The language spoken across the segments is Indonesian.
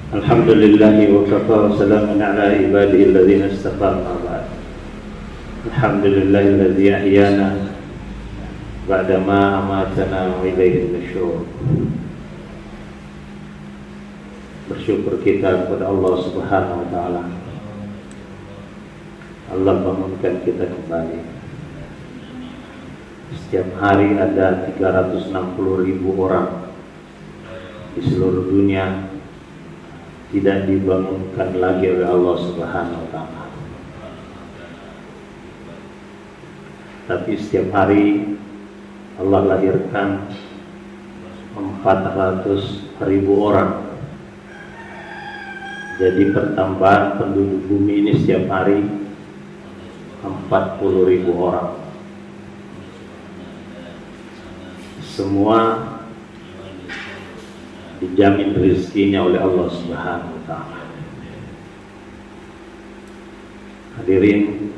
Alhamdulillahi wa kafa wa salamun ala ibadihi alladhina istafa ma ba'd. Alhamdulillahilladzi ahyana ba'dama amatana wa ilaihi nusyur. Bersyukur kita kepada Allah Subhanahu wa taala. Allah bangunkan kita kembali. Setiap hari ada 360.000 orang di seluruh dunia tidak dibangunkan lagi oleh Allah Subhanahu wa taala. Tapi setiap hari Allah lahirkan 400.000 orang. Jadi pertambahan penduduk bumi ini setiap hari 40.000 orang. Semua dijamin rezekinya oleh Allah Subhanahu wa taala. Hadirin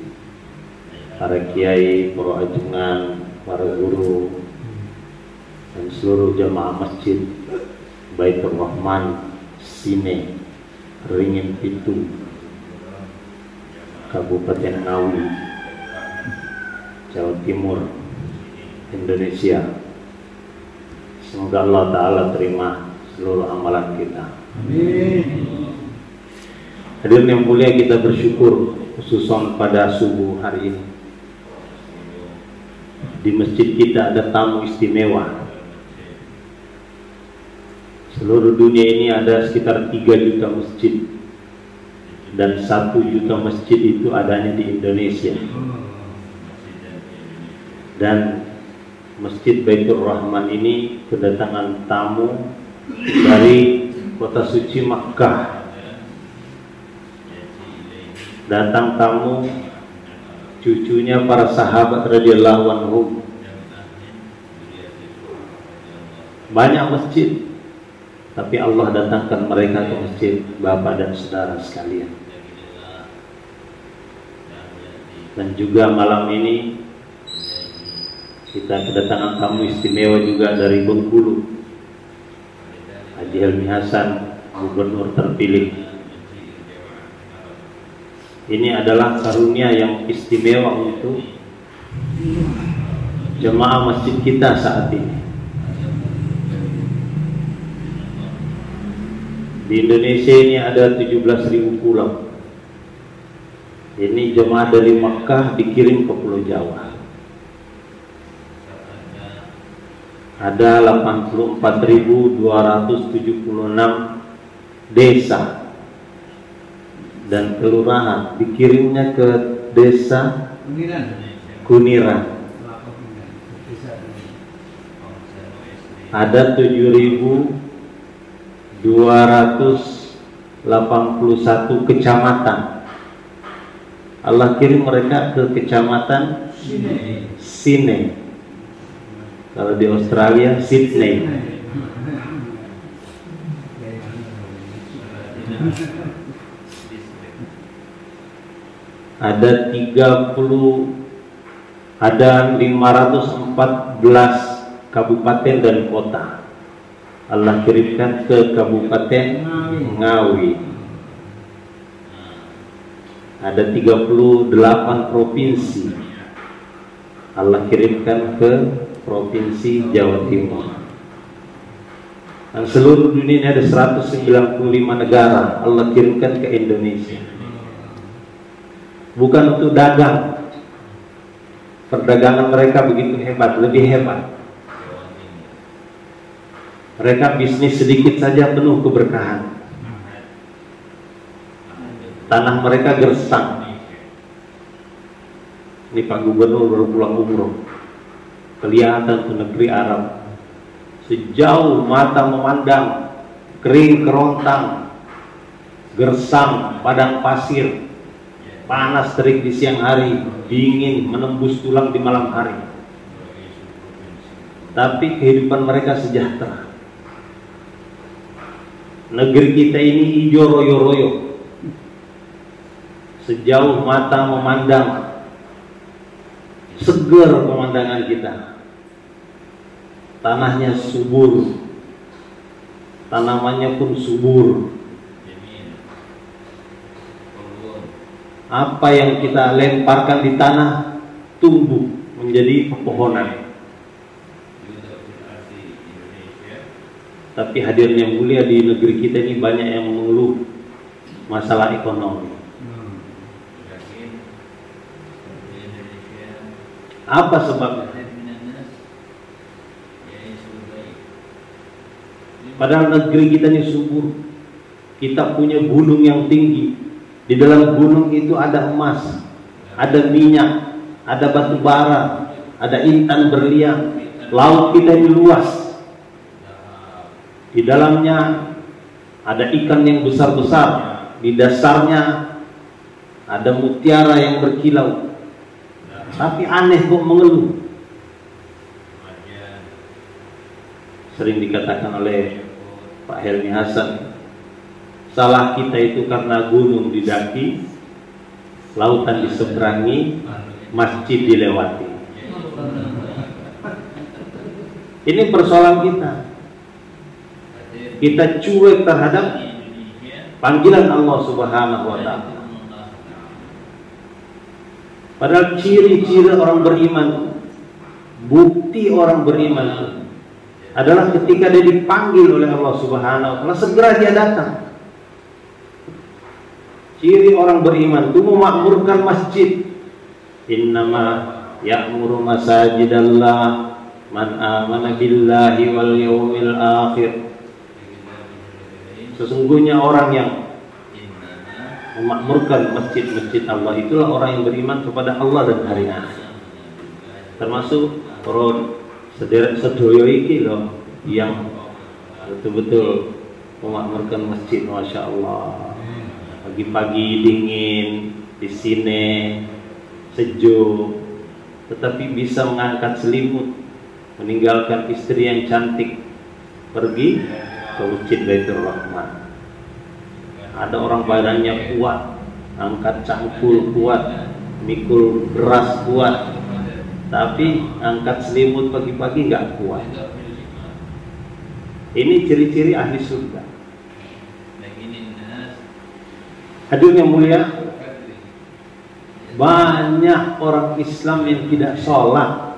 para kiai, para ajungan, para guru dan seluruh jamaah masjid Baitur Rahman Sine Ringin Pitu Kabupaten Ngawi, Jawa Timur, Indonesia. Semoga Allah Ta'ala terima seluruh amalan kita. Amin. Hadirin yang mulia, kita bersyukur khususan pada subuh hari ini. Di masjid kita ada tamu istimewa. Seluruh dunia ini ada sekitar 3 juta masjid, dan 1 juta masjid itu adanya di Indonesia. Dan Masjid Baitur Rahman ini kedatangan tamu dari kota suci Makkah. Datang tamu cucunya para sahabat radhiyallahu anhum. Banyak masjid, tapi Allah datangkan mereka ke masjid, bapak dan saudara sekalian. Dan juga malam ini kita kedatangan tamu istimewa juga dari Bengkulu, Haji Helmi Hasan, gubernur terpilih. Ini adalah karunia yang istimewa untuk jemaah masjid kita saat ini. Di Indonesia ini ada 17.000 pulau. Ini jemaah dari Makkah dikirim ke Pulau Jawa. Ada 84.276 desa dan kelurahan dikirimnya ke desa Kuniran. Ada 7.281 kecamatan. Allah kirim mereka ke kecamatan Sine. Kalau di Australia, Sydney. Ada 514 kabupaten dan kota. Allah kirimkan ke Kabupaten Ngawi. Ada 38 provinsi. Allah kirimkan ke Provinsi Jawa Timur. Dan seluruh dunia ini ada 195 negara Allah kirimkan ke Indonesia. Bukan untuk dagang. Perdagangan mereka begitu hebat, lebih hebat. Mereka bisnis sedikit saja penuh keberkahan. Tanah mereka gersang. Ini Pak Gubernur baru pulang umroh. Kelihatan ke negeri Arab, sejauh mata memandang, kering kerontang, gersang padang pasir, panas terik di siang hari, dingin menembus tulang di malam hari. Tapi kehidupan mereka sejahtera. Negeri kita ini hijau royo-royo, sejauh mata memandang, segar pemandangan kita. Tanahnya subur, tanamannya pun subur, apa yang kita lemparkan di tanah tumbuh menjadi pepohonan. Tapi hadirnya mulia di negeri kita ini banyak yang mengeluh masalah ekonomi. Apa sebabnya? Padahal negeri kita ini subur. Kita punya gunung yang tinggi. Di dalam gunung itu ada emas, ada minyak, ada batu bara, ada intan berlian. Laut kita ini luas. Di dalamnya ada ikan yang besar-besar. Di dasarnya ada mutiara yang berkilau. Tapi aneh kok mengeluh. Sering dikatakan oleh Pak Helmi Hasan, salah kita itu karena gunung didaki, lautan diseberangi, masjid dilewati. Ini persoalan kita. Kita cuek terhadap panggilan Allah Subhanahu wa Ta'ala. Padahal ciri-ciri orang beriman, bukti orang beriman itu adalah ketika dia dipanggil oleh Allah Subhanahu wa Ta'ala, segera dia datang. Ciri orang beriman itu memakmurkan masjid. Innama ya'muru masajidallah man amana billahi wal yawmil akhir. Sesungguhnya orang yang memakmurkan masjid-masjid Allah itulah orang yang beriman kepada Allah dan hari akhir. Termasuk orang sedoyo iki loh yang betul-betul memakmurkan masjid, masya Allah. Pagi-pagi dingin, di sini sejuk, tetapi bisa mengangkat selimut, meninggalkan istri yang cantik, pergi ke masjid Baitur Rahman. Ada orang badannya kuat, angkat cangkul kuat, mikul beras kuat, tapi angkat selimut pagi-pagi nggak kuat. Ini ciri-ciri ahli surga. Hadirin yang mulia, banyak orang Islam yang tidak sholat.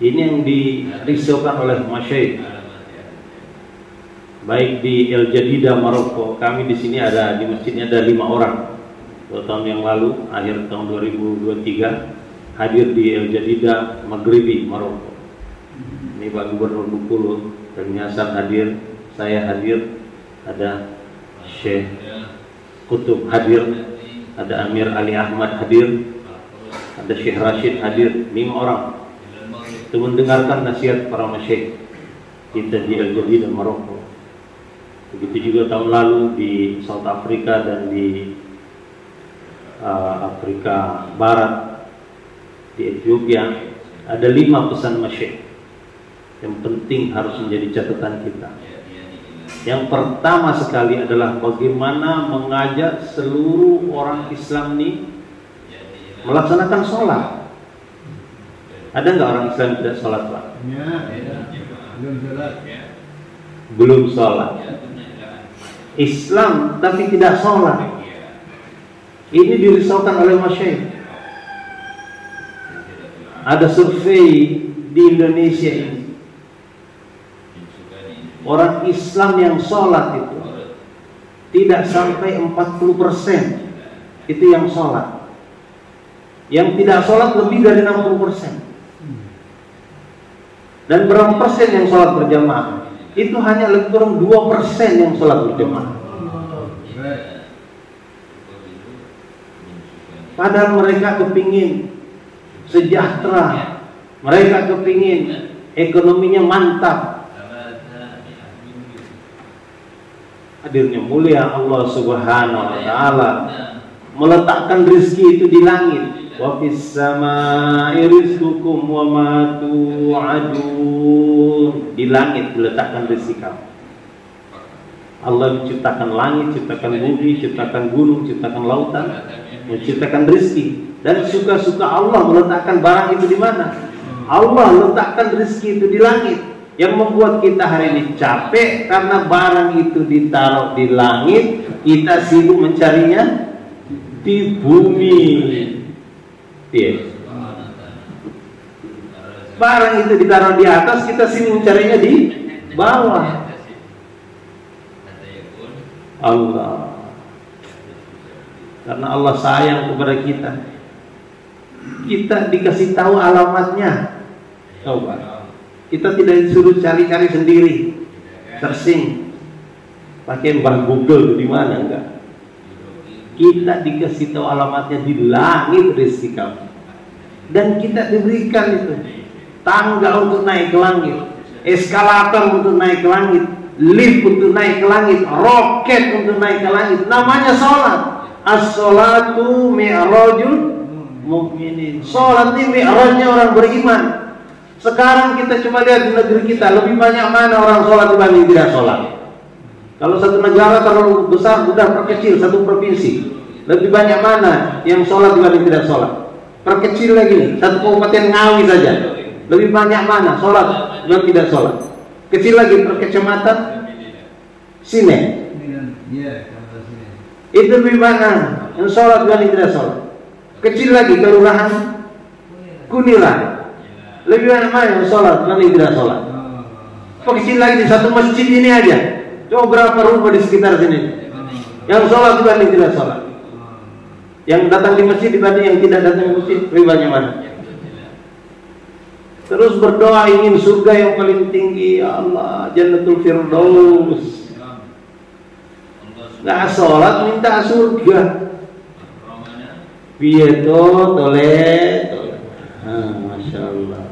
Ini yang dirisaukan oleh masyayikh. Baik di El Jadida Maroko, kami di sini ada di masjidnya ada 5 orang. 2 tahun yang lalu, akhir tahun 2023, hadir di El Jadida Maghribi Maroko. Ini Pak Gubernur Bengkulu dan Hasan hadir, saya hadir, ada Syekh Kutub hadir, ada Amir Ali Ahmad hadir, ada Syekh Rashid hadir, 5 orang. Itu mendengarkan nasihat para masyayikh kita di El Jadida Maroko. Begitu juga tahun lalu di South Africa dan di Afrika Barat, di Ethiopia, ada 5 pesan masyayikh yang penting harus menjadi catatan kita. Yang pertama sekali adalah bagaimana mengajak seluruh orang Islam ini melaksanakan sholat. Ada nggak orang Islam yang tidak sholat, Pak? Belum sholat. Islam tapi tidak sholat. Ini dirisaukan oleh masyayikh. Ada survei di Indonesia ini, orang Islam yang sholat itu tidak sampai 40% itu yang sholat. Yang tidak sholat lebih dari 60%. Dan berapa persen yang sholat berjamaah? Itu hanya lebih kurang 2% yang sholat berjamaah. Padahal mereka kepingin sejahtera, mereka kepingin ekonominya mantap. Hadirnya mulia Allah Subhanahu wa Ta'ala meletakkan rezeki itu di langit. Wa fis samaa'i rizqukum wa ma tu'adun. Di langit diletakkan rezeki kamu. Allah menciptakan langit, ciptakan bumi, ciptakan gunung, ciptakan lautan, menciptakan rezeki. Dan suka-suka Allah meletakkan barang itu di mana? Allah letakkan rezeki itu di langit. Yang membuat kita hari ini capek karena barang itu ditaruh di langit, kita sibuk mencarinya di bumi. Iya. Barang itu ditaruh di atas, kita sih mencarinya di bawah. Allah. Karena Allah sayang kepada kita. Kita dikasih tahu alamatnya. Coba. Kita tidak disuruh cari-cari sendiri. Searching. Pakai Mbah Google di mana enggak? Kita dikasih tahu alamatnya di langit rezeki kamu. Dan kita diberikan itu tangga untuk naik ke langit, eskalator untuk naik ke langit, lift untuk naik ke langit, roket untuk naik ke langit. Namanya sholat. As-sholatu mi'rajul mu'minin. Sholat ini mi'rajnya orang beriman. Sekarang kita cuma lihat di negeri kita, lebih banyak mana orang sholat dibanding tidak sholat. Kalau satu negara terlalu besar, sudah perkecil satu provinsi. Lebih banyak mana yang sholat dibanding tidak sholat? Perkecil lagi nih, satu kabupaten Ngawi saja. Lebih banyak mana sholat dan tidak sholat? Kecil lagi per kecamatan Sine. Itu lebih mana yang sholat dan tidak sholat? Kecil lagi kelurahan Kunira. Lebih banyak mana yang sholat dan tidak sholat? Kecil lagi di satu masjid ini aja. Coba berapa rumah di sekitar sini yang sholat dibanding tidak sholat? Yang datang di masjid dibanding yang tidak datang di masjid, lebih banyak mana? Terus berdoa ingin surga yang paling tinggi, ya Allah, Jannatul Firdaus. Nggak sholat minta surga. Piyeto tole. Masya Allah.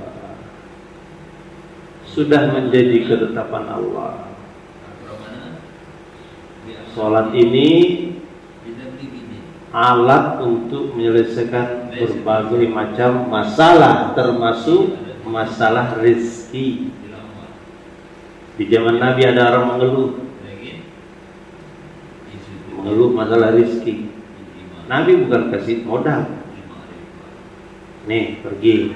Sudah menjadi ketetapan Allah. Sholat ini alat untuk menyelesaikan berbagai macam masalah, termasuk masalah rezeki. Di zaman Nabi ada orang mengeluh masalah rezeki. Nabi bukan kasih modal. Nih pergi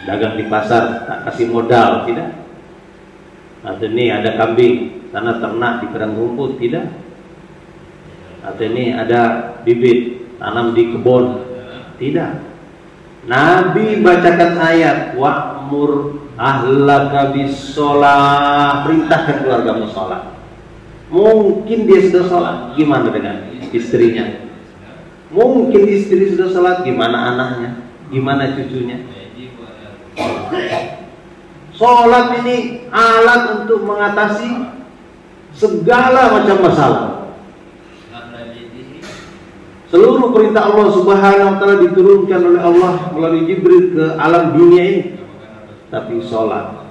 dagang di pasar tak kasih modal, tidak. Atau nih ada kambing, sana ternak di padang rumput, tidak. Atau ini ada bibit, tanam di kebun, tidak. Nabi bacakan ayat wa'mur ahlaka bis-shalah, perintahkan keluargamu sholat. Mungkin dia sudah sholat, gimana dengan istrinya? Mungkin istri sudah sholat, gimana anaknya? Gimana cucunya? Sholat ini alat untuk mengatasi segala macam masalah. Seluruh perintah Allah Subhanahu wa taala diturunkan oleh Allah melalui Jibril ke alam dunia ini. Tapi sholat,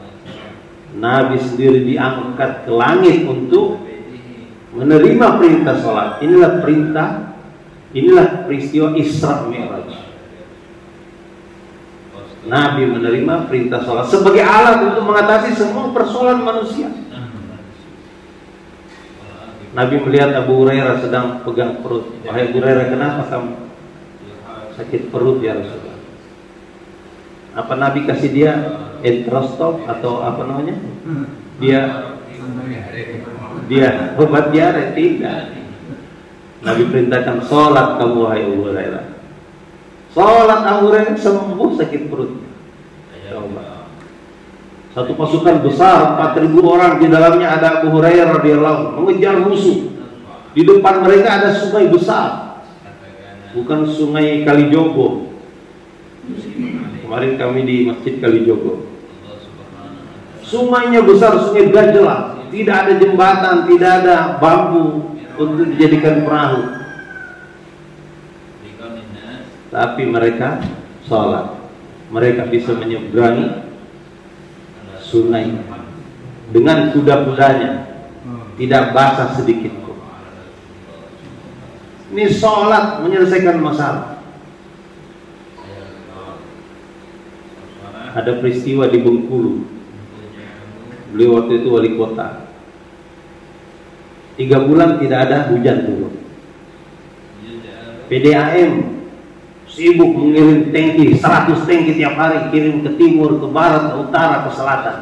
Nabi sendiri diangkat ke langit untuk menerima perintah sholat. Inilah perintah, inilah peristiwa Isra Mi'raj. Nabi menerima perintah sholat sebagai alat untuk mengatasi semua persoalan manusia. Nabi melihat Abu Hurairah sedang pegang perut. Wahai Abu Hurairah, kenapa kamu sakit perut ya Rasulullah? Apa Nabi kasih dia Etrostop atau apa namanya? Dia obat diare? Tidak. Nabi perintahkan sholat kamu wahai Abu Hurairah. Sholat Abu Hurairah sembuh sakit perut. Coba. Satu pasukan besar 4.000 orang, di dalamnya ada Abu Hurairah radhiyallahu mengejar musuh. Di depan mereka ada sungai besar, bukan sungai Kalijogo. Kemarin kami di Masjid Kalijogo. Sungainya besar, sungai Gajlah. Tidak ada jembatan, tidak ada bambu untuk dijadikan perahu. Tapi mereka sholat. Mereka bisa menyeberangi sungai dengan kuda-kudanya, tidak basah sedikit pun. Ini sholat menyelesaikan masalah. Ada peristiwa di Bengkulu. Beliau waktu itu wali kota. 3 bulan tidak ada hujan turun. PDAM sibuk mengirim tangki, 100 tangki tiap hari, kirim ke timur, ke barat, ke utara, ke selatan.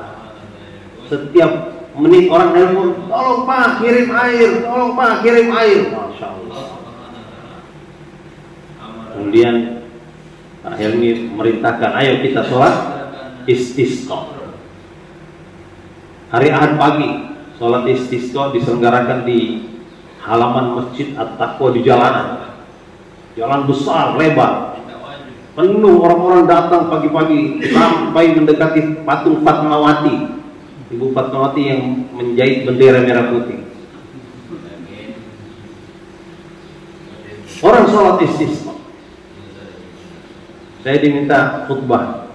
Setiap menit orang nelpon, tolong Pak kirim air, tolong Pak kirim air. Masya Allah. Kemudian Pak Helmi merintahkan, ayo kita sholat istisqa. Hari Ahad pagi, sholat istisqa diselenggarakan di halaman Masjid At-Taqwa di jalanan. Jalan besar, lebar. Penuh orang-orang datang pagi-pagi sampai mendekati patung Fatmawati. Ibu Fatmawati yang menjahit bendera merah putih. Orang sholat istisqa. Saya diminta khutbah,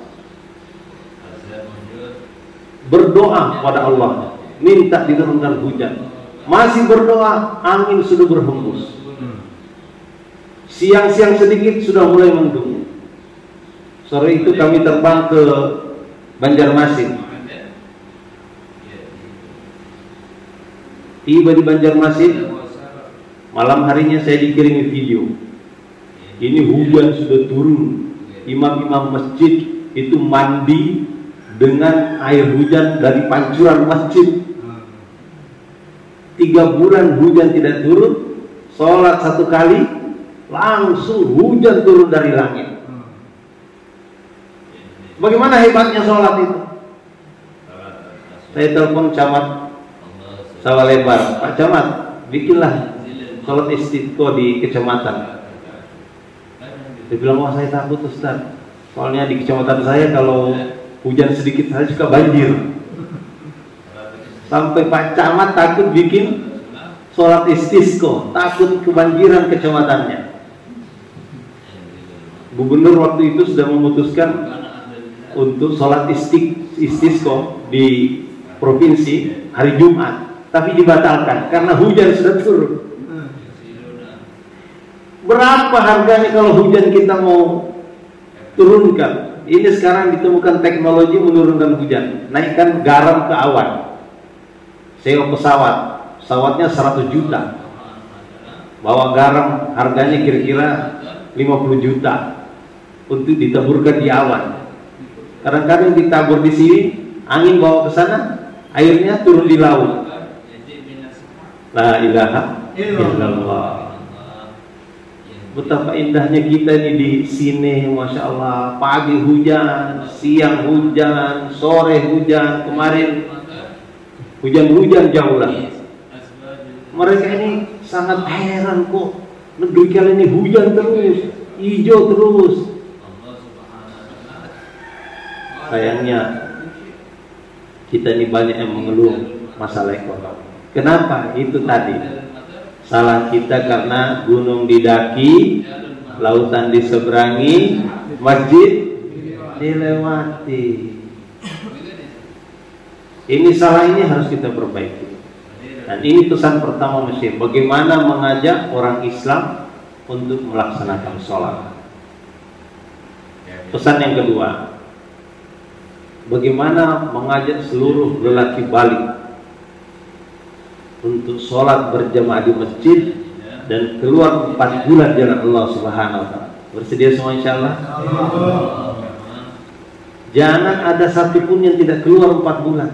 berdoa kepada Allah, minta diturunkan hujan. Masih berdoa, angin sudah berhembus. Siang-siang sedikit sudah mulai mendung. Sore itu kami terbang ke Banjarmasin. Tiba di Banjarmasin, malam harinya saya dikirimi video. Ini hujan sudah turun. Imam-imam masjid itu mandi dengan air hujan dari pancuran masjid. 3 bulan hujan tidak turun, sholat 1 kali, langsung hujan turun dari langit. Bagaimana hebatnya sholat itu? Saya telepon camat Sawah Lebar, Pak Camat, bikinlah sholat istisqa di kecamatan. Dia bilang, wah saya takut Ustaz, soalnya di kecamatan saya kalau hujan sedikit saja suka banjir. Sampai Pak Camat takut bikin sholat istisqa, takut kebanjiran kecamatannya. Gubernur waktu itu sudah memutuskan untuk sholat istisqa di provinsi hari Jumat, tapi dibatalkan karena hujan sudah turun. Berapa harganya kalau hujan kita mau turunkan? Ini sekarang ditemukan teknologi menurunkan hujan. Naikkan garam ke awan, sewa pesawat, pesawatnya 100 juta. Bawa garam harganya kira-kira 50 juta untuk ditaburkan di awan. Kadang-kadang ditabur di sini, angin bawa ke sana, airnya turun di laut. La ilaha illallah. Betapa indahnya kita ini di sini, masya Allah. Pagi hujan, siang hujan, sore hujan, kemarin hujan-hujan jauh lah. Mereka ini sangat heran kok negeri kalian ini hujan terus, hijau terus. Sayangnya kita ini banyak yang mengeluh masalah ekonomi. Kenapa? Itu tadi. Salah kita karena gunung didaki, lautan diseberangi, masjid dilewati. Ini salah, ini harus kita perbaiki. Dan ini pesan pertama Mesir, bagaimana mengajak orang Islam untuk melaksanakan sholat. Pesan yang kedua, bagaimana mengajak seluruh lelaki balik untuk sholat berjamaah di masjid dan keluar 4 bulan jalan Allah Subhanahu wa ta'ala. Bersedia semua insyaallah? Jangan ada satupun yang tidak keluar 4 bulan.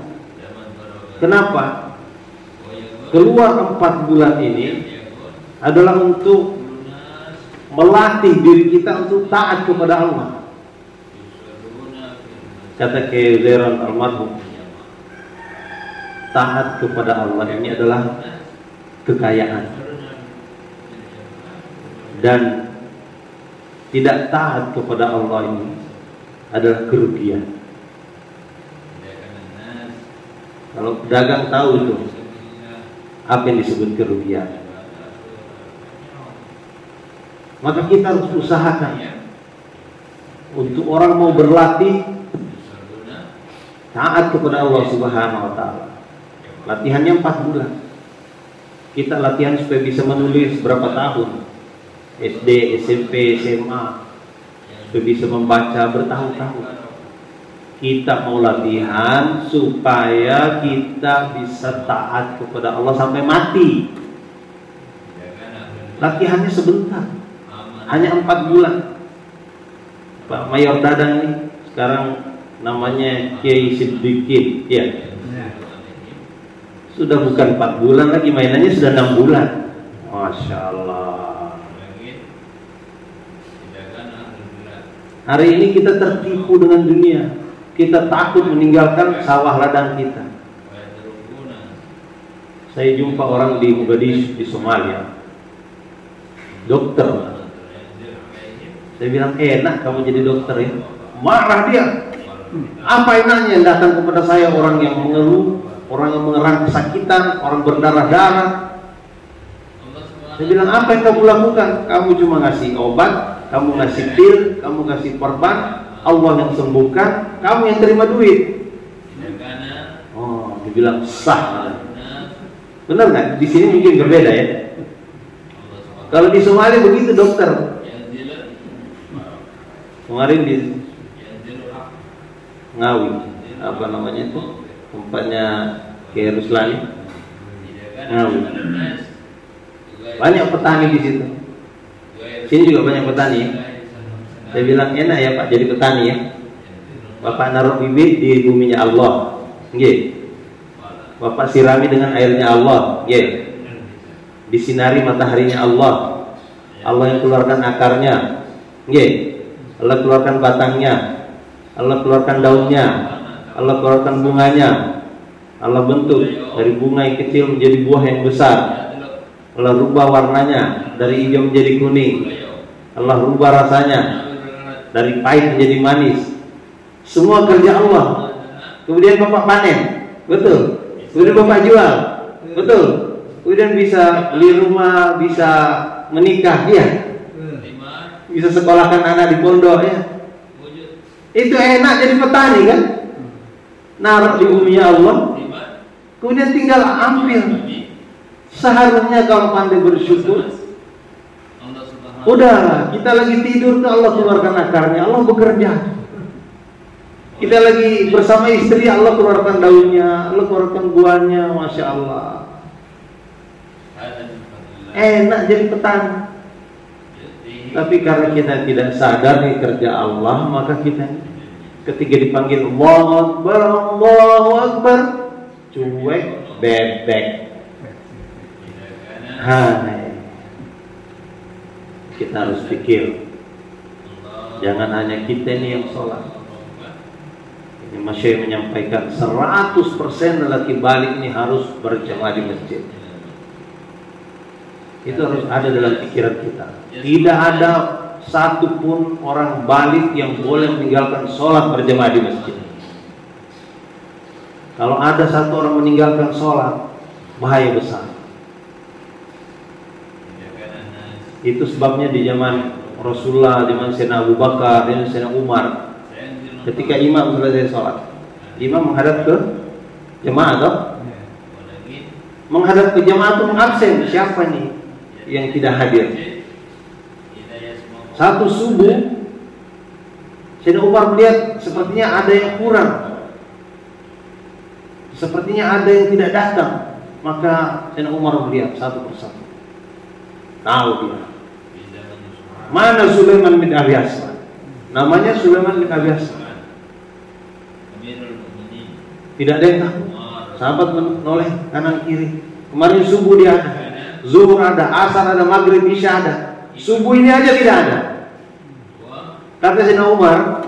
Kenapa? Keluar 4 bulan ini adalah untuk melatih diri kita untuk taat kepada Allah. Kata Kezeran almarhum, taat kepada Allah ini adalah kekayaan, dan tidak taat kepada Allah ini adalah kerugian. Kalau pedagang tahu itu apa yang disebut kerugian, maka kita harus usahakan untuk orang mau berlatih taat kepada Allah Subhanahu wa ta'ala. Latihannya 4 bulan. Kita latihan supaya bisa menulis berapa tahun, SD, SMP, SMA, supaya bisa membaca bertahun-tahun. Kita mau latihan supaya kita bisa taat kepada Allah sampai mati. Latihannya sebentar, hanya 4 bulan. Pak Mayor Dadang ini sekarang namanya Kiai Siddiqin, ya. Sudah bukan 4 bulan lagi, mainannya sudah 6 bulan. Masya Allah. Hari ini kita tertipu dengan dunia. Kita takut meninggalkan sawah ladang kita. Saya jumpa orang di Mogadishu di Somalia, dokter. Saya bilang, enak kamu jadi dokter ya. Marah dia. Apa enaknya datang kepada saya orang yang mengeluh, orang yang mengerang kesakitan, orang berdarah-darah. Saya bilang, apa yang kamu lakukan? Kamu cuma ngasih obat, kamu ngasih pil, kamu ngasih korban, Allah yang sembuhkan, kamu yang terima duit. Oh, dibilang sah. Benar nggak? Di sini mungkin berbeda ya. Kalau di Somalia begitu dokter. Kemarin di Ngawi, apa namanya itu? Tempatnya Kiai Ruslani. Ngawi. Banyak petani di situ. Sini juga banyak petani. Saya bilang enak ya Pak jadi petani ya. Bapak naruh bibit di buminya Allah. Nggih. Bapak sirami dengan airnya Allah, disinari mataharinya Allah. Allah yang keluarkan akarnya, Allah keluarkan batangnya, Allah keluarkan daunnya, Allah keluarkan bunganya, Allah bentuk dari bunga yang kecil menjadi buah yang besar. Allah rubah warnanya dari hijau menjadi kuning. Allah rubah rasanya dari pahit menjadi manis. Semua kerja Allah. Kemudian Bapak panen, betul. Kemudian Bapak jual, betul. Kemudian bisa beli rumah, bisa menikah, ya. Bisa sekolahkan anak di pondok, ya. Itu enak jadi petani kan? Naruh di buminya Allah, kemudian tinggal ambil. Seharusnya kalau pandai bersyukur, udah kita lagi tidur tuh Allah keluarkan akarnya, Allah bekerja. Kita lagi bersama istri, Allah keluarkan daunnya, Allah keluarkan buahnya, Masya Allah. Enak jadi petani. Tapi karena kita tidak sadar nih kerja Allah, maka kita ketika dipanggil Allahu Akbar, Allahu Akbar, cuek, bebek. Hai. Kita harus pikir, jangan hanya kita nih yang sholat. Mas Syekh menyampaikan 100% lelaki balik ini harus berjamaah di masjid. Itu harus ada dalam pikiran kita. Tidak ada satupun orang balik yang boleh meninggalkan sholat berjamaah di masjid. Kalau ada satu orang meninggalkan sholat, bahaya besar. Itu sebabnya di zaman Rasulullah, di zaman Sayyidina Abu Bakar, di zaman Sayyidina Umar, ketika imam selesai sholat, imam menghadap ke jemaah atau menghadap ke jemaah itu mengabsen siapa nih yang tidak hadir. Satu subuh, Sayyidina Umar melihat sepertinya ada yang kurang, sepertinya ada yang tidak datang. Maka Sayyidina Umar melihat satu persatu. Tahu dia mana Sulaiman bin Abi Asman. Namanya Sulaiman bin Abi Asman. Tidak ada yang tahu. Sahabat menoleh kanan kiri. Kemarin subuh dia ada, zuhur ada, asar ada, maghrib, isya ada. Subuh ini aja tidak ada. Kata Sayyidina Umar,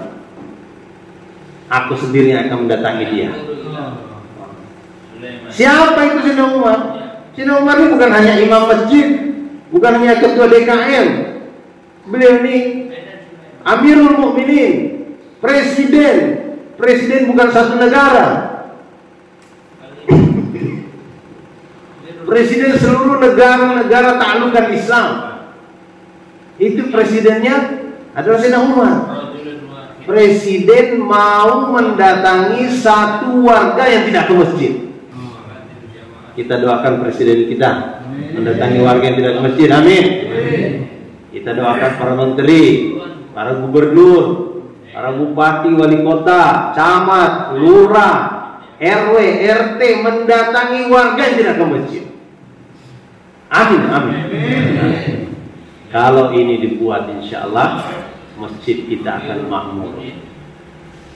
aku sendiri yang akan mendatangi dia. Siapa itu Sayyidina Umar? Sayyidina Umar ini bukan hanya imam masjid, bukan hanya ketua DKM. Beliau ini Amirul Mukminin, presiden. Presiden bukan satu negara. Presiden seluruh negara-negara taklukan Islam. Itu presidennya adalah Sayyidina Umar. Presiden mau mendatangi satu warga yang tidak ke masjid. Kita doakan presiden kita mendatangi warga yang tidak ke masjid. Amin. Kita doakan para menteri, para gubernur, para bupati, wali kota, camat, lurah, RW, RT mendatangi warga yang tidak ke masjid. Amin, amin. Kalau ini dibuat, insya Allah masjid kita akan makmur.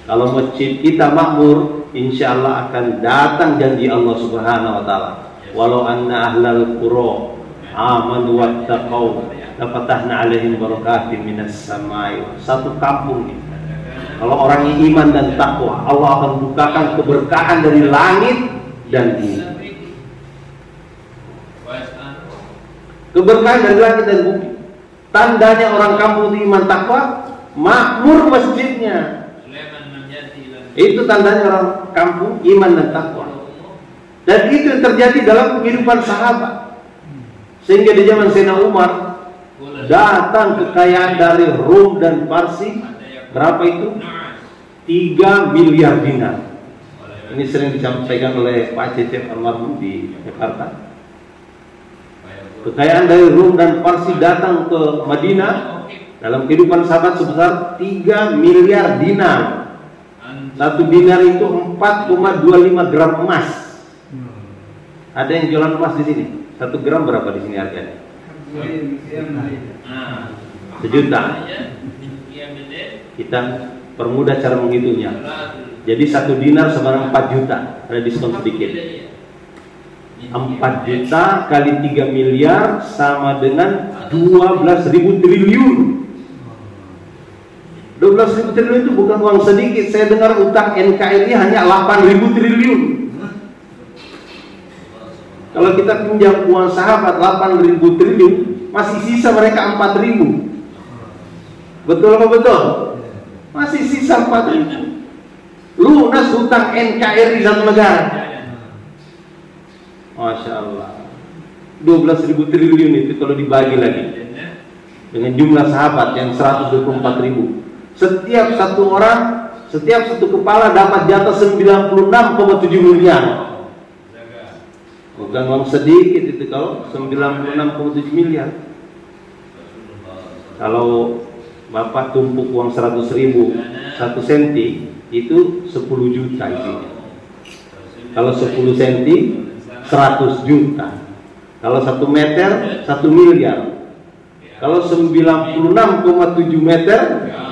Kalau masjid kita makmur, insya Allah akan datang janji Allah Subhanahu Wa Taala. Walau anna ahlal qura amanu wattaqau lafatahna 'alaihim barakatim minas samai. Satu kampung ini, kalau orang yang iman dan takwa, Allah akan bukakan keberkahan dari langit dan bumi. Keberkahan dari langit dan bumi. Tandanya orang kampung itu iman takwa, makmur masjidnya. Itu tandanya orang kampung iman dan takwa. Dan itu yang terjadi dalam kehidupan sahabat. Sehingga di zaman Sayyidina Umar datang kekayaan dari Rum dan Parsi. Berapa itu? 3 miliar dinar. Ini sering disampaikan oleh Pak Cecep almarhum di Jakarta. Kekayaan dari Rum dan Parsi datang ke Madinah dalam kehidupan sahabat sebesar 3 miliar dinar. 1 dinar itu 4,25 gram emas. Ada yang jualan emas di sini. 1 gram berapa di sini harganya? 1 juta. Kita permudah cara menghitungnya. Jadi 1 dinar sama 4 juta. Ada diskon sedikit. 4 juta kali 3 miliar sama dengan 12.000 triliun. 12.000 triliun itu bukan uang sedikit. Saya dengar utang NKRI hanya 8.000 triliun. Kalau kita pinjam uang sahabat 8.000 triliun, masih sisa mereka 4.000. Betul apa betul? Masih sisa 4.000. Lunas hutang NKRI satu negara. Masya Allah. 12.000 triliun itu kalau dibagi lagi dengan jumlah sahabat yang 124.000. Setiap satu orang, setiap satu kepala dapat jatah 96,7 miliar. Bukan uang sedikit itu kalau 96,7 miliar. Kalau Bapak tumpuk uang 100.000 1 senti itu 10 juta isinya. Kalau 10 senti 100 juta. Kalau 1 meter 1 miliar. Kalau 96,7 meter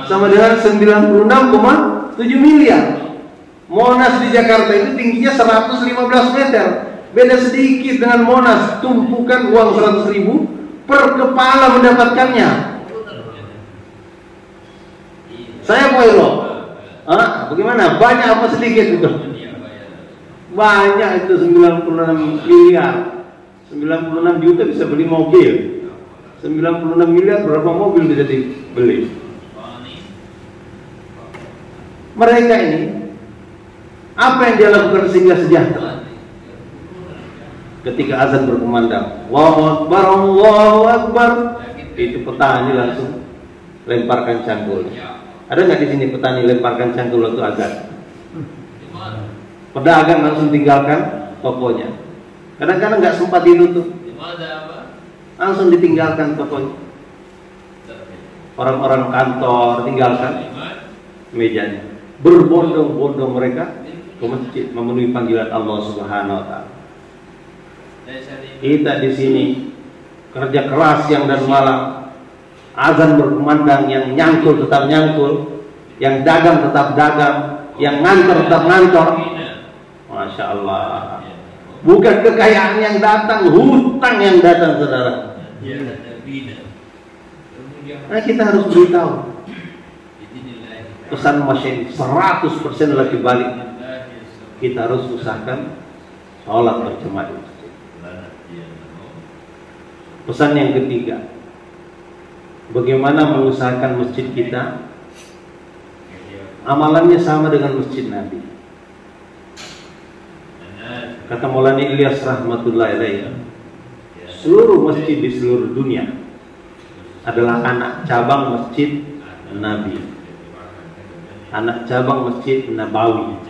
sama dengan 96,7 miliar. Monas di Jakarta itu tingginya 115 meter. Beda sedikit dengan Monas, tumpukan uang 100.000 per kepala mendapatkannya. Saya Poiro, bagaimana? Banyak apa sedikit itu? Banyak itu 96 miliar. 96 juta bisa beli mobil. 96 miliar berapa mobil bisa dibeli? Mereka ini apa yang dia lakukan sehingga sejahtera? Ketika azan berkumandang, Allahu Akbar, Allahu Akbar, itu petani langsung lemparkan cangkul. Ada nggak di sini petani lemparkan cangkul waktu azan? Pedagang langsung tinggalkan tokonya. Kadang-kadang nggak sempat ditutup, langsung ditinggalkan tokonya. Orang-orang kantor tinggalkan mejanya. Berbondong-bondong mereka ke masjid memenuhi panggilan Allah Subhanahu wa taala. Kita di sini kerja keras siang dan malam, azan berkumandang, yang nyangkul tetap nyangkul, yang dagang tetap dagang, yang ngantor tetap ngantor. Masya Allah. Bukan kekayaan yang datang, hutang yang datang, saudara. Nah, kita harus beritahu. Pesan Masya 100% lagi balik. Kita harus usahakan sholat berjamaah. Pesan yang ketiga, bagaimana mengusahakan masjid kita amalannya sama dengan masjid Nabi. Kata Maulana Ilyas rahmatullahi alaihi, seluruh masjid di seluruh dunia adalah anak cabang masjid Nabi, anak cabang masjid Nabawi.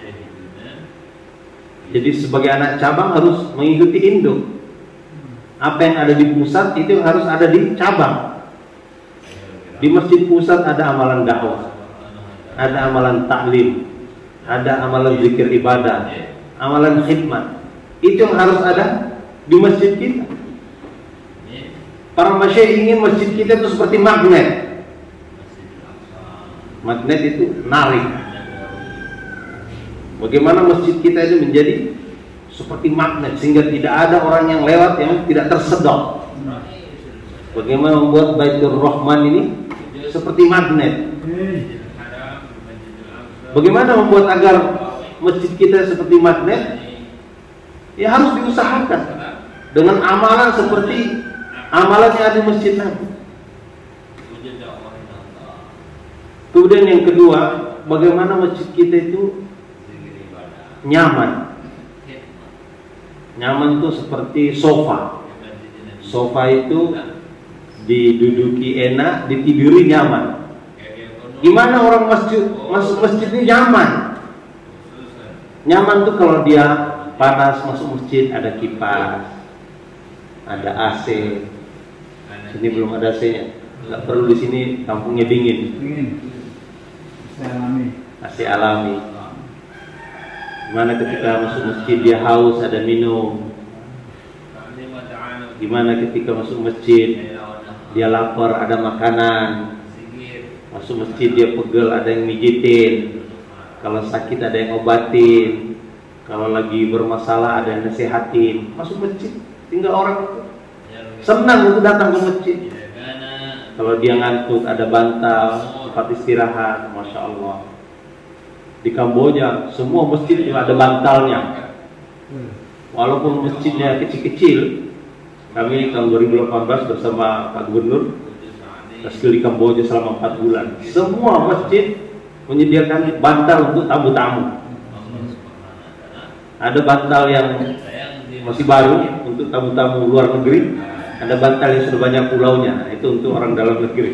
Jadi sebagai anak cabang harus mengikuti induk. Apa yang ada di pusat itu harus ada di cabang. Di masjid pusat ada amalan dakwah, ada amalan taklim, ada amalan zikir ibadah, amalan khidmat. Itu yang harus ada di masjid kita. Para masyayikh ingin masjid kita itu seperti magnet. Magnet itu narik. Bagaimana masjid kita itu menjadi seperti magnet sehingga tidak ada orang yang lewat yang tidak tersedot. Bagaimana membuat Baitur Rahman ini seperti magnet? Bagaimana membuat agar masjid kita seperti magnet? Ya harus diusahakan dengan amalan seperti amalan yang ada di masjid Nabi. Kemudian yang kedua, bagaimana masjid kita itu nyaman. Nyaman itu seperti sofa. Sofa itu diduduki enak, ditiduri nyaman. Gimana orang masuk masjid ini nyaman? Nyaman tuh kalau dia panas masuk masjid ada kipas, ada AC. Sini belum ada AC-nya. Nggak perlu di sini, kampungnya dingin. AC alami. Gimana ketika masuk masjid dia haus ada minum. Gimana ketika masuk masjid dia lapar ada makanan. Masuk masjid dia pegel ada yang mijitin. Kalau sakit ada yang obatin. Kalau lagi bermasalah ada yang nasehatin. Masuk masjid tinggal orang itu senang untuk datang ke masjid. Kalau dia ngantuk ada bantal, tempat istirahat, masya Allah. Di Kamboja semua masjid itu ada bantalnya. Walaupun masjidnya kecil-kecil. Kami tahun 2018 bersama Pak Gubernur skill di Kamboja selama 4 bulan. Semua masjid menyediakan bantal untuk tamu-tamu. Ada bantal yang masih baru untuk tamu-tamu luar negeri. Ada bantal yang sudah banyak pulaunya. Itu untuk orang dalam negeri.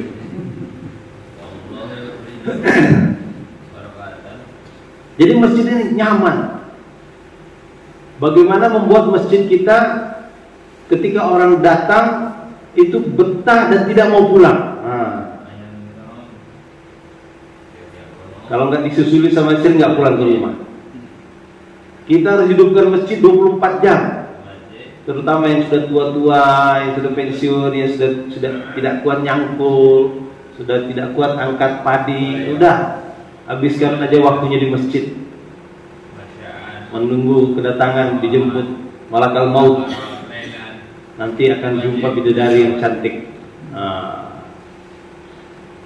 Jadi masjid ini nyaman. Bagaimana membuat masjid kita ketika orang datang itu betah dan tidak mau pulang. Kalau nggak disusuli sama istri nggak pulang ke rumah. Kita harus hidupkan masjid 24 jam. Terutama yang sudah tua-tua, yang sudah pensiun, yang sudah tidak kuat nyangkul, sudah tidak kuat angkat padi. Udah, habiskan aja waktunya di masjid. Menunggu kedatangan dijemput malakal maut. Nanti akan jumpa bidadari yang cantik.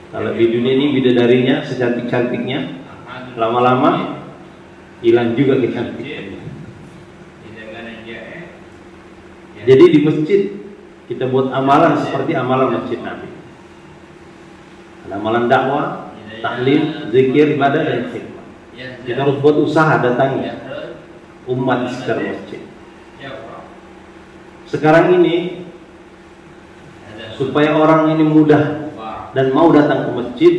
Kalau di dunia ini bidadarinya secantik-cantiknya, lama-lama hilang juga kecantikannya. Jadi di masjid kita buat amalan seperti amalan masjid Nabi. Ada amalan dakwah, taklim, zikir, ibadah dan khidmat. Kita harus buat usaha datangnya umat di sekitar masjid. Sekarang ini supaya orang ini mudah dan mau datang ke masjid,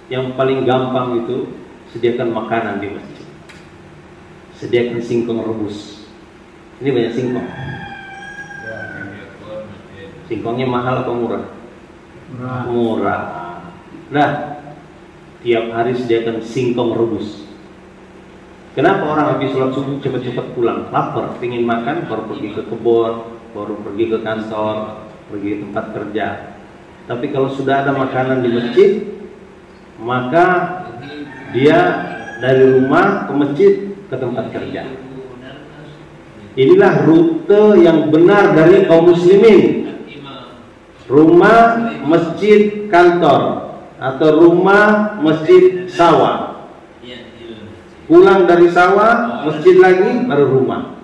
yang paling gampang itu sediakan makanan di masjid. Sediakan singkong rebus. Ini banyak singkong. Singkongnya mahal atau murah? Murah. Nah, tiap hari sediakan singkong rebus. Kenapa orang habis sholat subuh cepat-cepat pulang? Lapar, ingin makan, baru pergi ke kebun, baru pergi ke kantor, pergi ke tempat kerja. Tapi kalau sudah ada makanan di masjid, maka dia dari rumah ke masjid ke tempat kerja. Inilah rute yang benar dari kaum muslimin. Rumah, masjid, kantor, atau rumah, masjid, sawah. Pulang dari sawah, masjid lagi, baru rumah.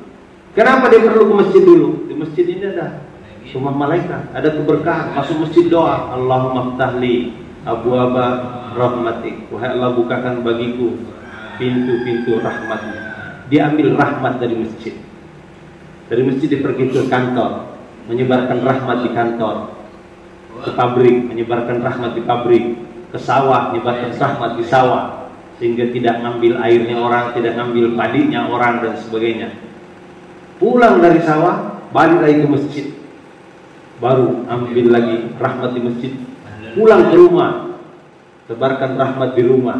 Kenapa dia perlu ke masjid dulu? Di masjid ini ada rumah malaikat, ada keberkahan. Masuk masjid doa, Allahumma ftahli abwaaba rahmatik. Wahai Allah, bukakan bagiku pintu-pintu rahmatnya. Dia ambil rahmat dari masjid. Dari masjid dia pergi ke kantor, menyebarkan rahmat di kantor. Ke pabrik, menyebarkan rahmat di pabrik. Ke sawah, menyebarkan rahmat di sawah. Sehingga tidak ngambil airnya orang, tidak ngambil padinya orang dan sebagainya. Pulang dari sawah, balik lagi ke masjid, baru ambil lagi rahmat di masjid. Pulang ke rumah, sebarkan rahmat di rumah.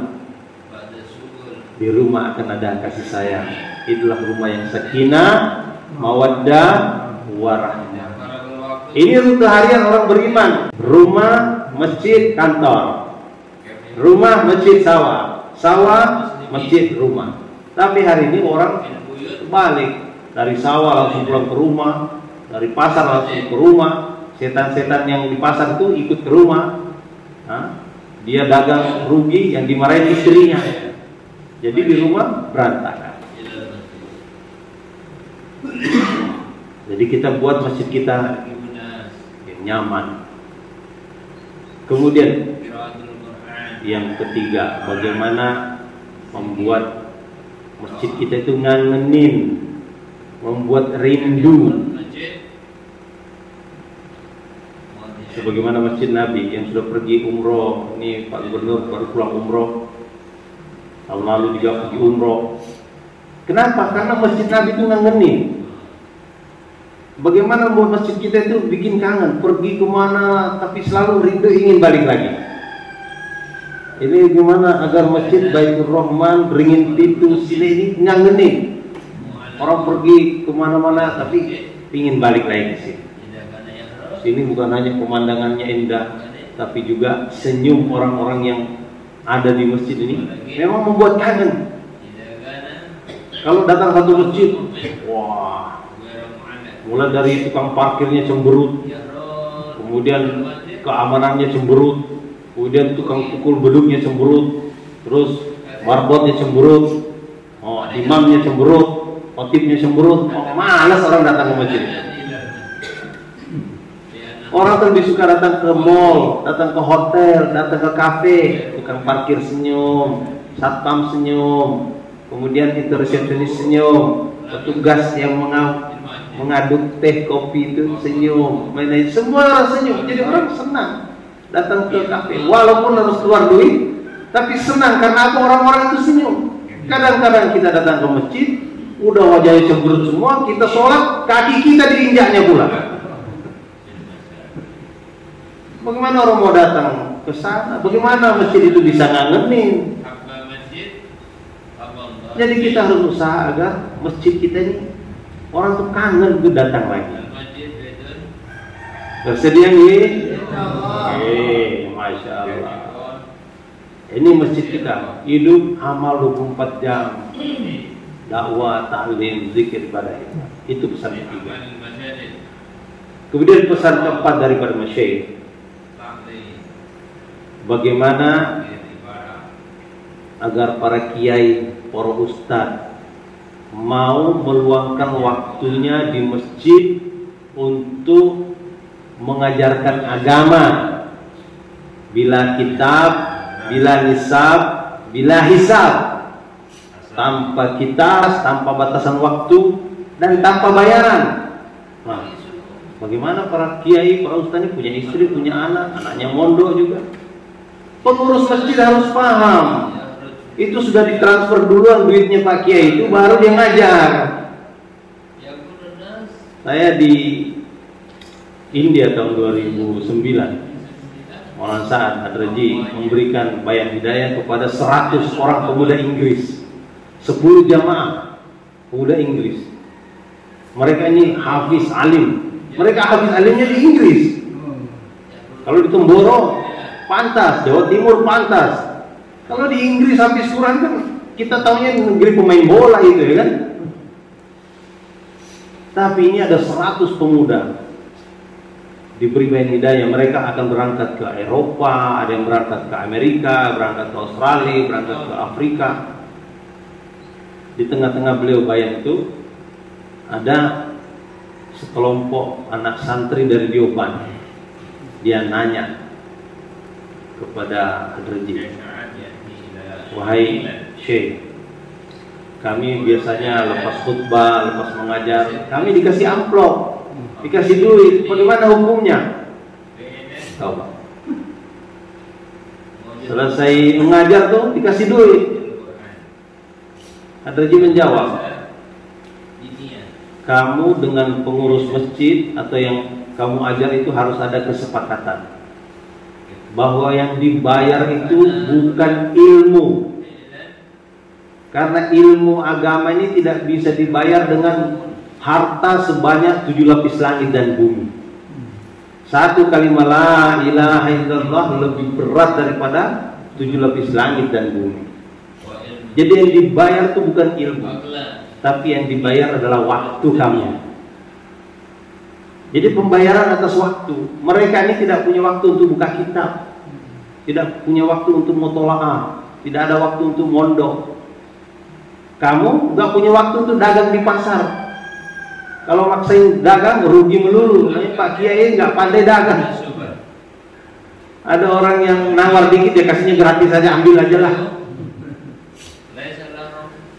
Di rumah akan ada kasih sayang. Itulah rumah yang sakinah, mawaddah, warahmah. Ini rute harian orang beriman. Rumah, masjid, kantor. Rumah, masjid, sawah. Sawah, masjid, rumah. Tapi hari ini orang balik dari sawah langsung pulang ke rumah, Dari pasar langsung ke rumah. Setan-setan yang di pasar itu ikut ke rumah. Dia dagang rugi, yang dimarahin istrinya. Jadi di rumah berantakan. Jadi kita buat masjid kita yang nyaman. Kemudian yang ketiga, bagaimana membuat masjid kita itu ngangenin, membuat rindu. Sebagaimana Masjid Nabi yang sudah pergi umroh, ini Pak Gubernur baru pulang umroh, tahun lalu juga pergi umroh. Kenapa? Karena Masjid Nabi itu ngangenin. Bagaimana membuat masjid kita itu bikin kangen, pergi kemana tapi selalu rindu ingin balik lagi. Ini gimana agar masjid Baitur Rahman, Beringin Pitu, sini ini ngangenin. Orang pergi kemana-mana tapi ingin balik lagi ke sini. Sini bukan hanya pemandangannya indah, tapi juga senyum orang-orang yang ada di masjid ini memang membuat kangen. Kalau datang satu masjid, wah, mulai dari tukang parkirnya cemberut, kemudian keamanannya cemberut, kemudian tukang pukul beduknya cemberut, terus marbotnya cemberut, imamnya cemberut, khotibnya cemberut. Malas orang datang ke masjid. Orang kan lebih suka datang ke mall, datang ke hotel, datang ke kafe, tukang parkir senyum, satpam senyum, kemudian itu resepsionis senyum, petugas yang mengaduk teh kopi itu senyum, semua orang senyum. Jadi orang senang datang ke kafe, walaupun harus keluar duit, tapi senang karena apa? Orang-orang itu senyum. Kadang-kadang kita datang ke masjid, udah wajahnya cemberut semua, kita sholat, kaki kita diinjaknya pula. Bagaimana orang mau datang ke sana? Bagaimana masjid itu bisa ngangenin? Jadi kita harus usaha agar masjid kita ini orang tuh kangen tuh datang lagi. Bersedia nih? Masya Allah. Ini masjid kita hidup amal 24 jam, dakwah, ta'lim, zikir, ibadah. Itu pesan ketiga. Kemudian pesan keempat daripada Masyaikh, bagaimana agar para kiai, para ustadz mau meluangkan waktunya di masjid untuk mengajarkan agama, bila kitab, bila nisab, bila hisab, tanpa kitas, tanpa batasan waktu, dan tanpa bayaran. Nah, bagaimana para kiai, para ustadz ini punya istri, punya anak, anaknya mondok juga. Pengurus masjid harus paham, itu sudah ditransfer duluan duitnya Pak Kiai itu, baru dia ngajar. Saya di India tahun 2009, Maulana Sa'ad Ad-Raji memberikan bayat hidayah kepada 100 orang pemuda Inggris, 10 jamaah pemuda Inggris. Mereka ini hafiz alim, mereka hafiz alimnya di Inggris. Kalau di Temboro pantas, Jawa Timur pantas. Kalau di Inggris habis Quran kan kita tahunya negeri pemain bola itu, ya kan? Tapi ini ada 100 pemuda diberi bayat hidayah. Mereka akan berangkat ke Eropa, ada yang berangkat ke Amerika, berangkat ke Australia, berangkat ke Afrika. Di tengah-tengah beliau bayat itu ada sekelompok anak santri dari Dioban. Dia nanya kepada Ad-Raji, wahai Syekh, kami biasanya lepas khutbah, lepas mengajar, kami dikasih amplop, dikasih duit, bagaimana hukumnya? Tahu Pak? Selesai mengajar tuh dikasih duit. Ad-Raji menjawab, kamu dengan pengurus masjid atau yang kamu ajar itu harus ada kesepakatan bahwa yang dibayar itu bukan ilmu, karena ilmu agama ini tidak bisa dibayar dengan harta sebanyak 7 lapis langit dan bumi. Satu kalimat la ilaha illallah lebih berat daripada 7 lapis langit dan bumi. Jadi yang dibayar itu bukan ilmu, tapi yang dibayar adalah waktu kamu. Jadi pembayaran atas waktu. Mereka ini tidak punya waktu untuk buka kitab, tidak punya waktu untuk mutola'ah, tidak ada waktu untuk mondok. Kamu nggak punya waktu untuk dagang di pasar. Kalau maksain dagang rugi melulu. Pak Kiai nggak pandai dagang. Ada orang yang nawar dikit dia kasihnya gratis saja, ambil aja lah.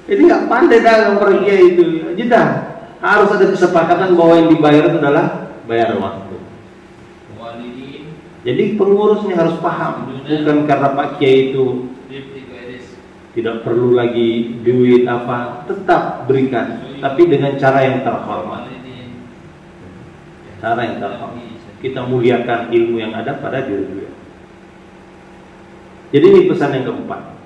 Ini nggak pandai dagang Pak Kiai itu. Jeda. Harus ada kesepakatan bahwa yang dibayar itu adalah bayar waktu. Jadi pengurus ini harus paham, bukan karena Pak Kiai itu tidak perlu lagi duit apa, tetap berikan, tapi dengan cara yang terhormat. Cara yang terhormat. Kita muliakan ilmu yang ada pada diri beliau. Jadi ini pesan yang keempat.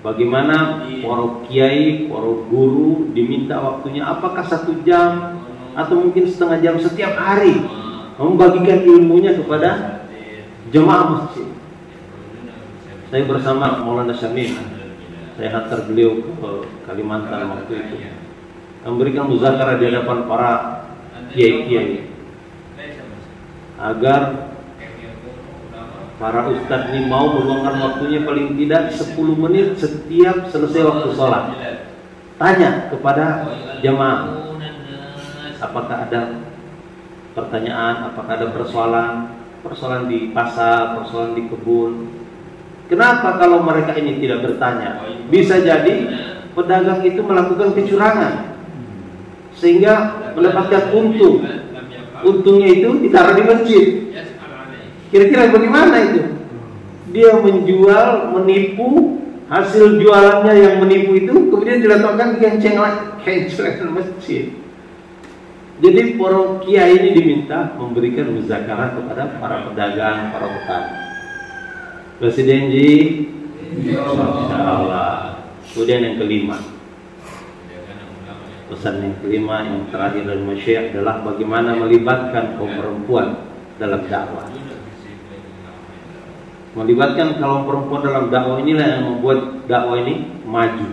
Bagaimana para kiai, para guru diminta waktunya apakah 1 jam atau mungkin setengah jam setiap hari membagikan ilmunya kepada jemaah masjid. Saya bersama Maulana Syamil, saya hantar beliau ke Kalimantan waktu itu, memberikan muzakarah di hadapan para kiai-kiai agar para ustadz ini mau meluangkan waktunya paling tidak 10 menit setiap selesai waktu sholat. Tanya kepada jemaah, apakah ada pertanyaan, apakah ada persoalan di pasar, persoalan di kebun. Kenapa kalau mereka ini tidak bertanya? Bisa jadi pedagang itu melakukan kecurangan sehingga mendapatkan untung. Untungnya itu ditaruh di masjid. Kira-kira bagaimana itu? Dia menjual, menipu, hasil jualannya yang menipu itu kemudian diletakkan di kencengan masjid. Jadi para kiai ini diminta memberikan muzakarah kepada para pedagang, para petani. Presiden Ji, insyaallah. Kemudian yang kelima, pesan yang kelima yang terakhir dari Masyaikh adalah bagaimana melibatkan kaum perempuan dalam dakwah. Melibatkan kaum perempuan dalam dakwah inilah yang membuat dakwah ini maju.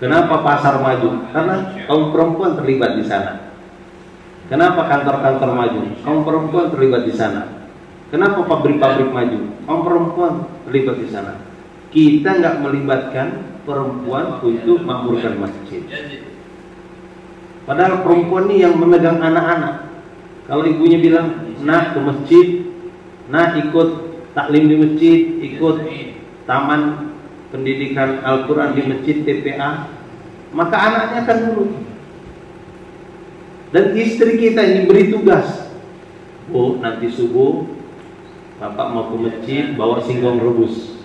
Kenapa pasar maju? Karena kaum perempuan terlibat di sana. Kenapa kantor-kantor maju? Kaum perempuan terlibat di sana. Kenapa pabrik-pabrik maju? Kaum perempuan terlibat di sana. Kita nggak melibatkan perempuan untuk makmurkan masjid. Padahal perempuan ini yang memegang anak-anak. Kalau ibunya bilang, nak ke masjid, nak ikut taklim di masjid, ikut taman pendidikan Al-Quran di masjid TPA, maka anaknya akan nurut. Dan istri kita ini beri tugas, oh nanti subuh bapak mau ke masjid bawa singkong rebus.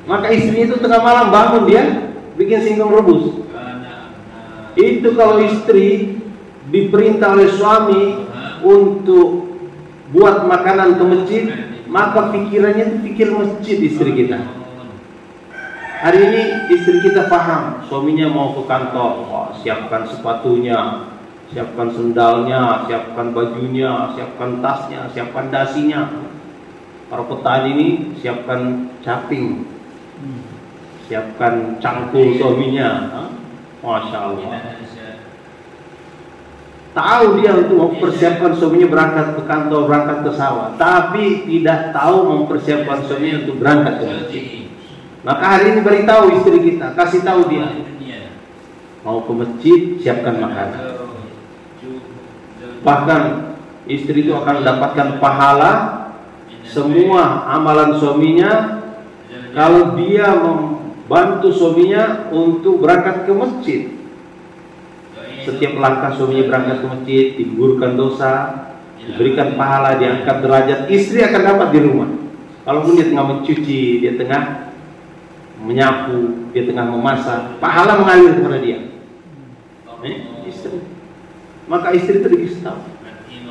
Maka istrinya itu tengah malam bangun dia bikin singkong rebus. Itu kalau istri diperintah oleh suami untuk buat makanan ke masjid, maka pikirannya itu pikir masjid istri kita. Hari ini istri kita paham, suaminya mau ke kantor, oh, siapkan sepatunya, siapkan sendalnya, siapkan bajunya, siapkan tasnya, siapkan dasinya. Para petani ini siapkan caping, siapkan cangkul suaminya. Masya Allah. Tahu dia untuk mempersiapkan suaminya berangkat ke kantor, berangkat ke sawah, tapi tidak tahu mempersiapkan suaminya untuk berangkat ke masjid. Maka hari ini beritahu istri kita, kasih tahu dia, mau ke masjid, siapkan makanan. Bahkan istri itu akan mendapatkan pahala semua amalan suaminya kalau dia membantu suaminya untuk berangkat ke masjid. Setiap langkah suaminya berangkat ke masjid, digugurkan dosa, diberikan pahala, diangkat derajat. Istri akan dapat di rumah. Kalaupun dia tengah mencuci, dia tengah menyapu, dia tengah memasak, pahala mengalir kepada dia. Istri. Maka istri itu dikasih tahu.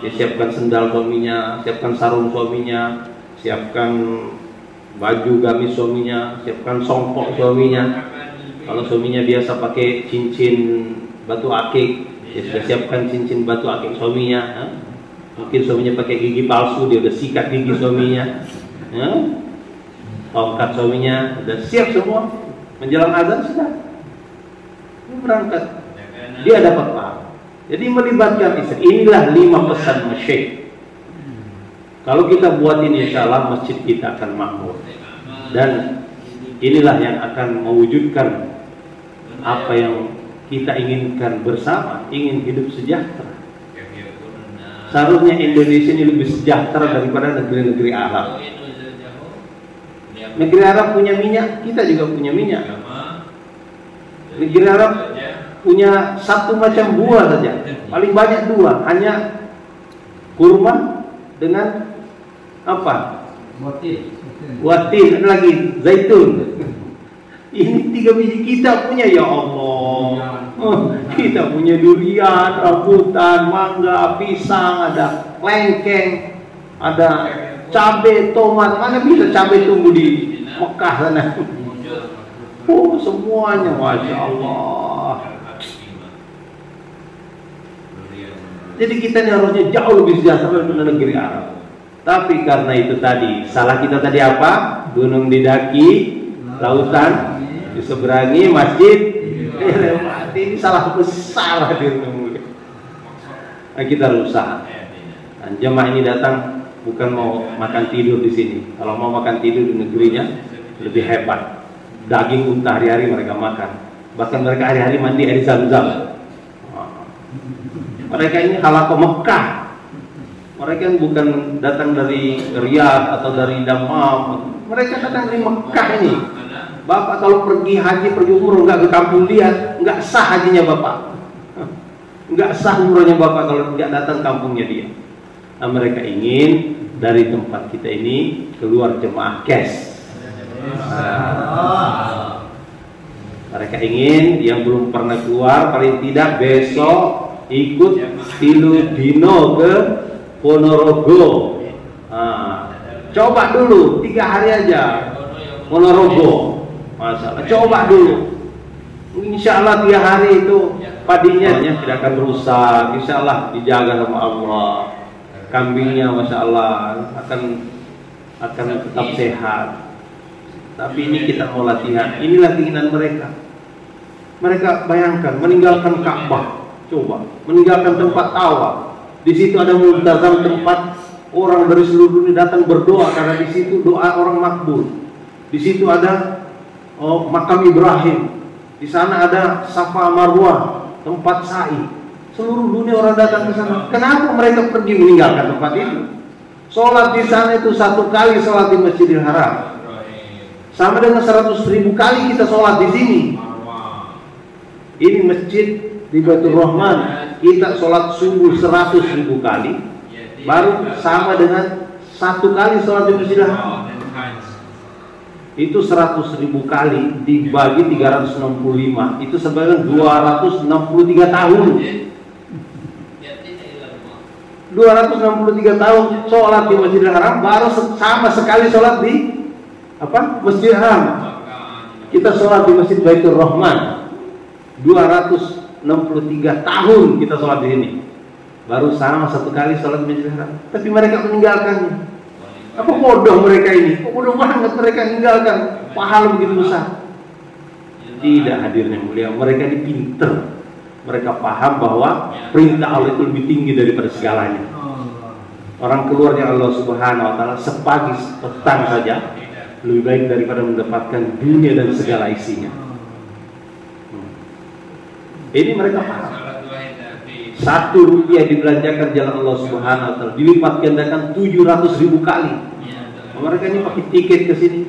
Dia siapkan sendal suaminya, siapkan sarung suaminya, siapkan baju gamis suaminya, siapkan songkok suaminya. Kalau suaminya biasa pakai cincin batu akik, dia sudah siapkan cincin batu akik suaminya. Mungkin suaminya pakai gigi palsu, dia udah sikat gigi suaminya. Tongkat suaminya sudah siap semua. Menjelang azan sudah berangkat. Dia dapat pahala. Jadi melibatkan istri. Inilah 5 pesan Syekh. Kalau kita buat ini, insya Allah masjid kita akan makmur. Dan inilah yang akan mewujudkan apa yang kita inginkan bersama, ingin hidup sejahtera. Seharusnya Indonesia ini lebih sejahtera daripada negeri-negeri Arab. Negeri Arab punya minyak, kita juga punya minyak. Negeri Arab punya satu macam buah saja, paling banyak 2, hanya kurma dengan apa? Watin, ada lagi zaitun. Ini 3 biji kita punya, ya Allah. Kita punya durian, rambutan, mangga, pisang, ada lengkeng, ada cabai, tomat. Mana bisa cabai tumbuh di Mekah sana? Oh, semuanya, masya Allah. Jadi kita ini harusnya jauh lebih sejahtera daripada negeri Arab. Tapi karena itu tadi, salah kita tadi apa? Gunung didaki, lautan diseberangi, masjid dilewati. Ini salah besar hadirnya. Nah, kita harus usaha. Dan jemaah ini datang bukan mau makan tidur di sini. Kalau mau makan tidur di negerinya lebih hebat. Daging unta hari-hari mereka makan. Bahkan mereka hari-hari mandi air Zam-Zam. Mereka ini halaqah Mekah. Mereka bukan datang dari Riyadh atau dari Dammam. Mereka datang dari Mekah ini. Bapak kalau pergi haji, pergi umroh, nggak ke kampung dia, nggak sah hajinya Bapak. Nggak sah umrohnya Bapak kalau nggak datang kampungnya dia. Nah, mereka ingin dari tempat kita ini keluar jemaah cash. Mereka ingin yang belum pernah keluar paling tidak besok ikut tilu dino ke Ponorogo. Coba dulu 3 hari aja Ponorogo. Masalah, coba dulu. Insya Allah 3 hari itu padinya tidak akan rusak. Insya Allah dijaga sama Allah. Kambingnya, masya Allah, akan tetap sehat. Tapi ini kita mau latihan. Inilah keinginan mereka. Mereka bayangkan meninggalkan Ka'bah, coba meninggalkan tempat tawaf. Di situ ada multazam, tempat orang dari seluruh dunia datang berdoa karena di situ doa orang makbul. Di situ ada makam Ibrahim. Di sana ada Safa Marwah, tempat sa'i. Seluruh dunia orang datang ke sana. Kenapa mereka pergi meninggalkan tempat itu? Sholat di sana itu 1 kali sholat di Masjidil Haram sama dengan 100.000 kali kita sholat di sini. Ini masjid di Baitur Rahman, kita sholat subuh 100.000 kali, baru sama dengan 1 kali sholat di Masjidil Haram. Itu 100.000 kali dibagi 365, itu sebenarnya 263 tahun. 263 tahun sholat di Masjidil Haram, baru sama sekali sholat di Masjidil Haram. Kita sholat di Masjid Baitur Rahman 263 tahun kita sholat di sini, baru sama 1 kali sholat di Masjidil Haram. Tapi mereka meninggalkannya. Apa bodoh mereka ini? Bodoh banget mereka meninggalkan pahala begitu besar. Tidak, hadirnya mulia, mereka ini pinter. Mereka paham bahwa perintah Allah itu lebih tinggi daripada segalanya. Orang keluarnya Allah Subhanahu wa Ta'ala sepagi petang saja lebih baik daripada mendapatkan dunia dan segala isinya. Ini mereka paham. 1 rupiah dibelanjakan jalan Allah Subhanahu wa Ta'ala dilipat gandakan 700.000 kali. Mereka ini pakai tiket ke sini.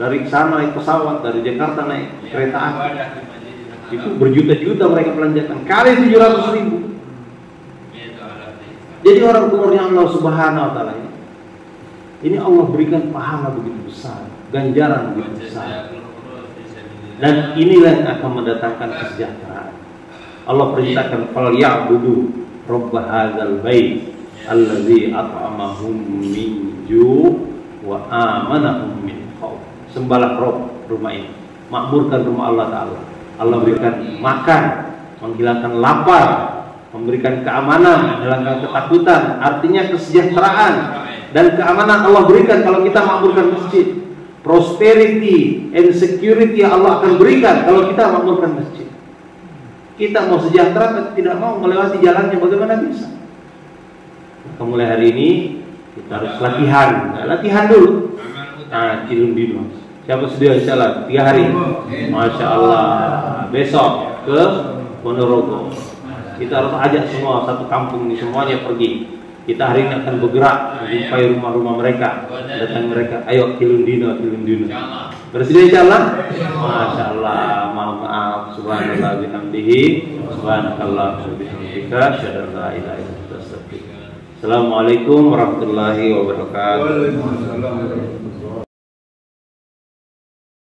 Dari sana naik pesawat, dari Jakarta naik kereta api. Itu berjuta-juta mereka belanjakan kali 700.000. Jadi orang keluarnya Allah Subhanahu wa Ta'ala ini Allah berikan pahala begitu besar, ganjaran begitu besar. Dan inilah yang akan mendatangkan kesejahteraan. Allah perintahkan falyabudu rabb hadzal bait allazi at'amahum min ju' wa amanahum min khauf. Sembahlah Rabb rumah ini, makmurkan rumah Allah Ta'ala. Allah berikan makan, menghilangkan lapar, memberikan keamanan, menghilangkan ketakutan. Artinya kesejahteraan dan keamanan Allah berikan kalau kita makmurkan masjid. Prosperity and security Allah akan berikan kalau kita makmurkan masjid. Kita mau sejahtera tapi tidak mau melewati jalannya, bagaimana bisa? Maka mulai hari ini kita harus latihan. Nah, latihan dulu. Nah, Cilun Dino. Siapa sedia insyaallah 3 hari? Masya Allah. Besok ke Ponorogo. Kita harus ajak semua satu kampung ini semuanya pergi. Kita hari ini akan bergerak menjumpai rumah-rumah mereka, datang mereka. Ayo Cilun Dino, Cilun Dino. Bersedia insyaallah? Masya Allah. Maaf. Subhanallah bihamdihi. Subhanakallah wa bihamdika. Asyhadu an la ilaha illa anta astaghfiruka. Assalamualaikum warahmatullahi wabarakatuh.